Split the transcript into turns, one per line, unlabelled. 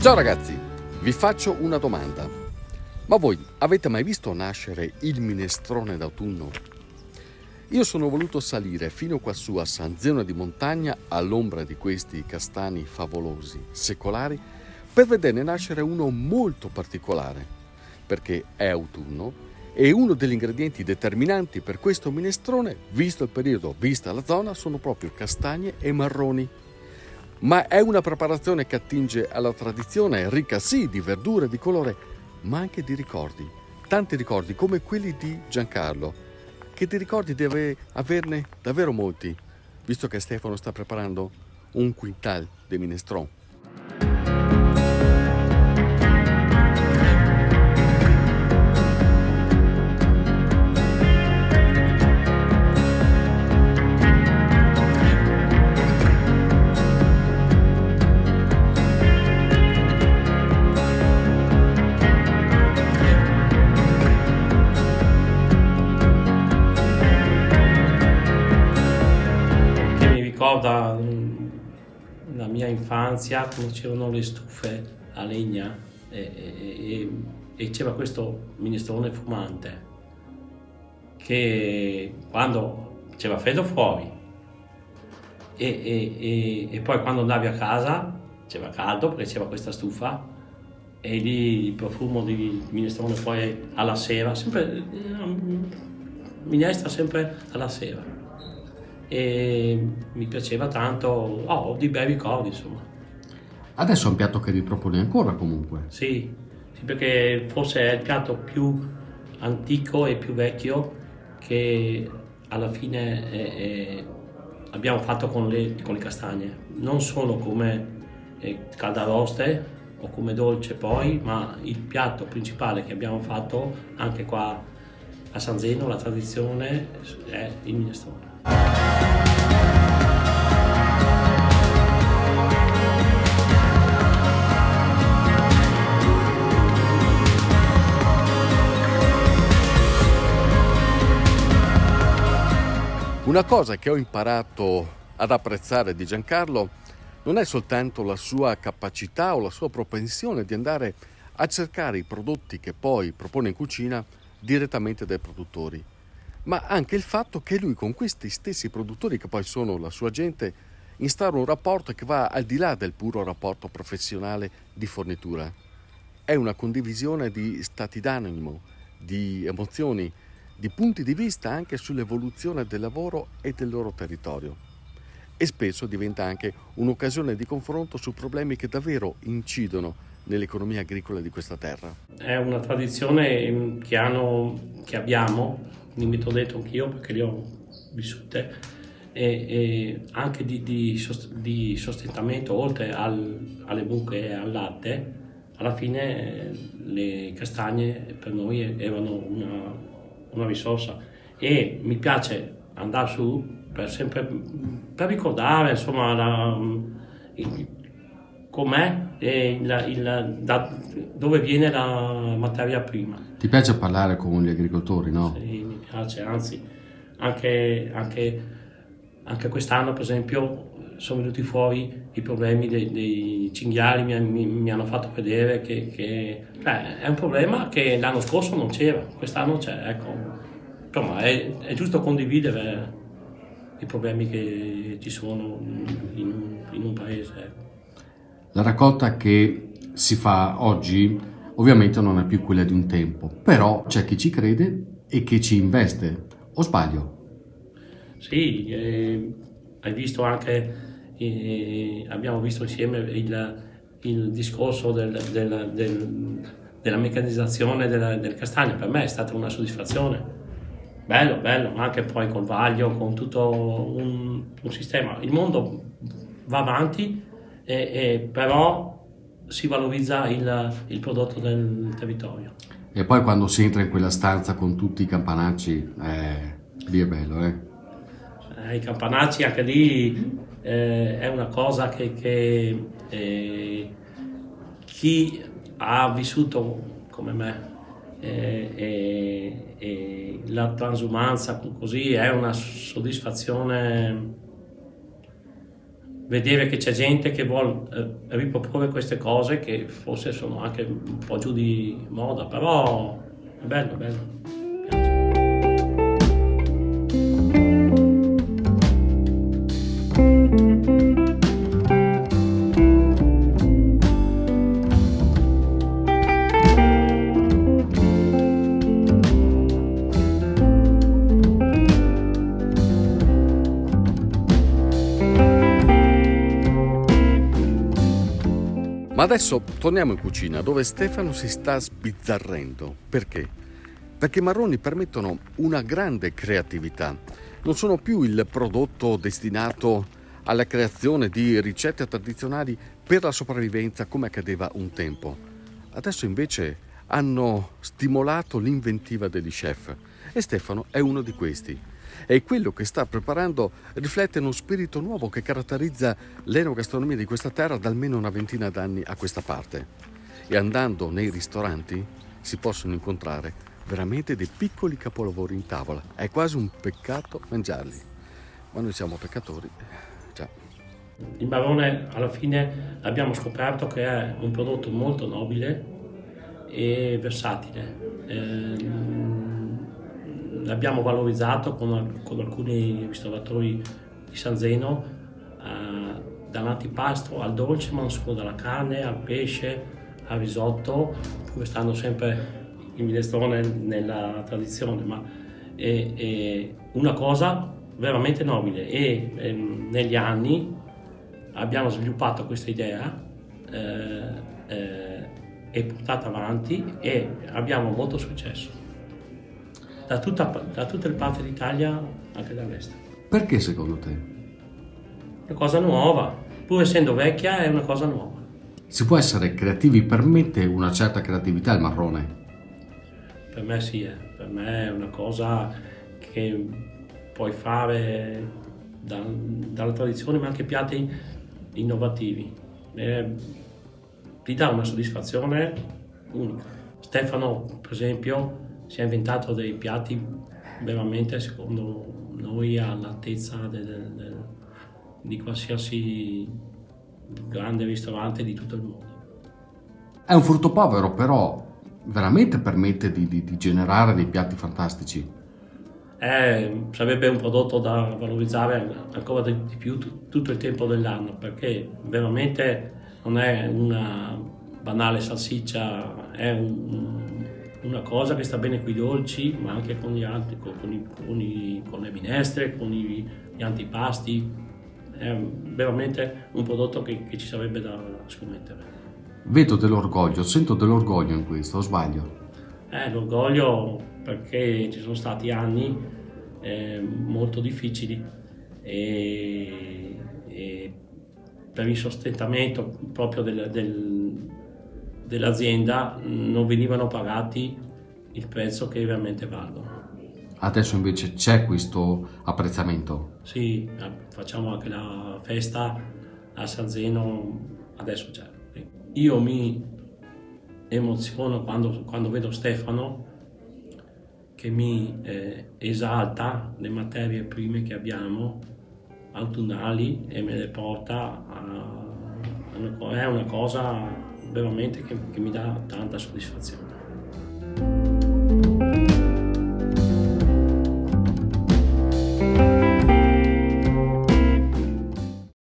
Ciao ragazzi, vi faccio una domanda. Ma voi avete mai visto nascere il minestrone d'autunno? Io sono voluto salire fino quassù a San Zeno di Montagna all'ombra di questi castani favolosi, secolari, per vederne nascere uno molto particolare, perché è autunno e uno degli ingredienti determinanti per questo minestrone, visto il periodo, vista la zona, sono proprio castagne e marroni. Ma è una preparazione che attinge alla tradizione, ricca sì di verdure, di colore, ma anche di ricordi. Tanti ricordi come quelli di Giancarlo, che di ricordi deve averne davvero molti, visto che Stefano sta preparando un quintal di minestrone.
Ricorda la mia infanzia quando c'erano le stufe a legna e c'era questo minestrone fumante che quando c'era freddo fuori e poi quando andavi a casa c'era caldo perché c'era questa stufa e lì il profumo di minestrone poi alla sera, sempre minestra sempre alla sera. E mi piaceva tanto, di bei ricordi insomma.
Adesso è un piatto che riproponi ancora comunque.
Sì, perché forse è il piatto più antico e più vecchio che alla fine abbiamo fatto con le castagne, non solo come caldaroste o come dolce poi, ma il piatto principale che abbiamo fatto anche qua a San Zeno, la tradizione è il minestrone.
Una cosa che ho imparato ad apprezzare di Giancarlo non è soltanto la sua capacità o la sua propensione di andare a cercare i prodotti che poi propone in cucina direttamente dai produttori, ma anche il fatto che lui con questi stessi produttori, che poi sono la sua gente, instaura un rapporto che va al di là del puro rapporto professionale di fornitura. È una condivisione di stati d'animo, di emozioni, di punti di vista anche sull'evoluzione del lavoro e del loro territorio. E spesso diventa anche un'occasione di confronto su problemi che davvero incidono nell'economia agricola di questa terra.
È una tradizione che abbiamo, mi metto dentro anch'io perché le ho vissute, e anche di sostentamento, oltre alle mucche e al latte. Alla fine le castagne per noi erano una risorsa e mi piace andare su per ricordare insomma com'è e da dove viene la materia prima.
Ti piace parlare con gli agricoltori, no?
Sì, mi piace, anzi anche quest'anno per esempio sono venuti fuori i problemi dei cinghiali, mi hanno fatto vedere che è un problema che l'anno scorso non c'era, quest'anno c'è, ecco. Insomma, è giusto condividere i problemi che ci sono in un paese. Ecco.
La raccolta che si fa oggi ovviamente non è più quella di un tempo, però c'è chi ci crede e chi ci investe, o sbaglio?
Sì, hai visto anche, abbiamo visto insieme il discorso della meccanizzazione del castagno. Per me è stata una soddisfazione. Bello, anche poi col vaglio, con tutto un sistema. Il mondo va avanti, però si valorizza il prodotto del territorio.
E poi quando si entra in quella stanza con tutti i campanacci, lì è bello,
I campanacci anche lì è una cosa che chi ha vissuto come me la transumanza così è una soddisfazione vedere che c'è gente che vuole riproporre queste cose che forse sono anche un po' giù di moda, però è bello, bello.
Ma adesso torniamo in cucina, dove Stefano si sta sbizzarrendo. Perché? Perché i marroni permettono una grande creatività. Non sono più il prodotto destinato alla creazione di ricette tradizionali per la sopravvivenza come accadeva un tempo. Adesso invece hanno stimolato l'inventiva degli chef e Stefano è uno di questi. E quello che sta preparando riflette uno spirito nuovo che caratterizza l'enogastronomia di questa terra da almeno una ventina d'anni a questa parte. E andando nei ristoranti si possono incontrare veramente dei piccoli capolavori in tavola. È quasi un peccato mangiarli. Ma noi siamo peccatori. Già.
Il marrone alla fine abbiamo scoperto che è un prodotto molto nobile e versatile. L'abbiamo valorizzato con alcuni ristoratori di San Zeno, dall'antipasto al dolce, ma non solo, dalla carne al pesce al risotto, pur stando sempre il minestrone nella tradizione, ma è una cosa veramente nobile e negli anni abbiamo sviluppato questa idea e portata avanti e abbiamo molto successo da tutte le parti d'Italia, anche dall'estero.
Perché secondo te?
Una cosa nuova, pur essendo vecchia è una cosa nuova.
Si può essere creativi, permette una certa creatività il marrone?
Per me sì, per me è una cosa che puoi fare dalla tradizione, ma anche piatti innovativi. Ti dà una soddisfazione unica. Stefano, per esempio, si è inventato dei piatti veramente, secondo noi, all'altezza di qualsiasi grande ristorante di tutto il mondo.
È un frutto povero, però veramente permette di generare dei piatti fantastici.
Sarebbe un prodotto da valorizzare ancora di più tutto il tempo dell'anno, perché veramente non è una banale salsiccia, è una cosa che sta bene con i dolci, ma anche con gli altri, con le minestre, con gli antipasti. È veramente un prodotto che ci sarebbe da scommettere.
Vedo dell'orgoglio, sento dell'orgoglio in questo, o sbaglio?
L'orgoglio perché ci sono stati anni molto difficili e per il sostentamento proprio dell'azienda non venivano pagati il prezzo che realmente valgono. Adesso
invece c'è questo apprezzamento?
Sì, facciamo anche la festa a San Zeno, adesso c'è. Io mi emoziono quando vedo Stefano che mi esalta le materie prime che abbiamo autunnali e me le porta è una cosa veramente che mi dà tanta soddisfazione.